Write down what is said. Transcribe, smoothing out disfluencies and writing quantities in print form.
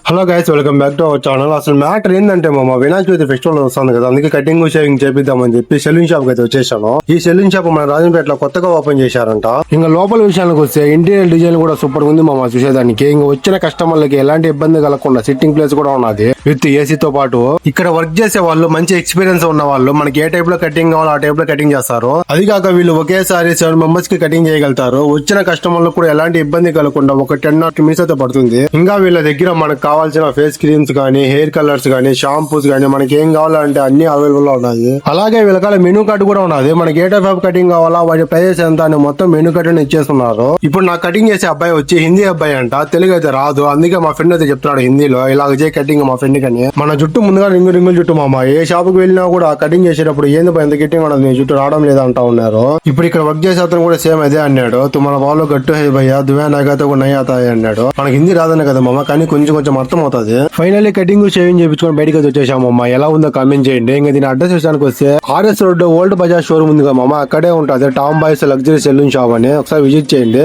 Hello guys, welcome back to our channel. అసలు matter ఏంటంటే Vinayaka Chavithi festival వస్తుంది కదా, అందుకే కటింగ్ షేవింగ్ చేపిద్దామని చెప్పి సెలూన్ షాప్ కి అయితే వచ్చేసాను. ఈ సెలూన్ షాప్ మన రాజంపేటలో కొత్తగా ఓపెన్ చేశారంట. ఇంకా లోపల విషయానికి వస్తే ఇంటీరియర్ డిజైన్ కూడా సూపర్ ఉంది చూసేదానికి. ఇంకా వచ్చిన కస్టమర్లకి ఎలాంటి ఇబ్బంది కలగకుండా సిట్టింగ్ ప్లేస్ కూడా ఉన్నది విత్ ఏసీతో పాటు. ఇక్కడ వర్క్ చేసే వాళ్ళు మంచి ఎక్స్పీరియన్స్ ఉన్న వాళ్ళు మనకి ఏ టైప్ లో కటింగ్ కావాలో ఆ టైప్ లో కటింగ్ చేస్తారు. అది కాక వీళ్ళు ఒకేసారి 7 మెంబర్స్ కి కటింగ్ చేయగలుగుతారు. వచ్చిన కస్టమర్లకు కూడా ఎలాంటి ఇబ్బంది కలగకుండా ఒక 10 మినిట్స్ అయితే పడుతుంది. ఇంకా వీళ్ళ దగ్గర మనకు కావాల్సిన ఫేస్ క్రీమ్స్ గానీ, హెయిర్ కలర్స్ గానీ, షాంపూస్ గానీ, మనకి ఏం కావాలంటే అన్ని అవైలబుల్ లో ఉన్నాయి. అలాగే వీళ్ళకాల మెనూ కార్డు కూడా ఉన్నది. మనకి ఏ టైప్ ఆఫ్ కటింగ్ కావాలా, వాటి ప్రైజెస్ ఎంత అని మొత్తం మెనూ కార్డు ఇచ్చేస్తున్నారు. ఇప్పుడు నాకు కటింగ్ చేసే అబ్బాయి వచ్చి హిందీ అబ్బాయి అంట, తెలుగు అయితే రాదు. అందుకే మా ఫ్రెండ్ అయితే చెప్తున్నాడు హిందీలో ఇలాగ చేయ కటింగ్ మా ఫ్రెండ్ కని. మన జుట్టు ముందుగా రింగుల జుట్టు ఏ షాప్ కి వెళ్ళినా కూడా కటింగ్ చేసేటప్పుడు ఏంది ఎంత కటింగ్ ఉండదు, నీ జుట్టు రావడం లేదా అంటా ఉన్నారు. ఇప్పుడు ఇక్కడ వర్క్ చేసే అతను కూడా సేమ్ అదే అన్నాడు. మన వాళ్ళు గట్టు హై భయ్యా దువే నాకైతే కూడా నై అవుతాయి అన్నాడు. మనకి హిందీ రాదనే కదా కానీ కొంచెం అర్థం అవుతుంది. ఫైనల్లీ కటింగ్ షేవింగ్ చేయించుకొని బయటకి వచ్చేసామమ్మా. ఎలా ఉందో కామెంట్ చేయండి. ఇంకా దీని అడ్రస్ విషయానికి వస్తే RS road old Bazaar showroom ఉంది కదా అక్కడే ఉంటుంది Tom boys luxury salon shop అని. ఒకసారి విజిట్ చేయండి.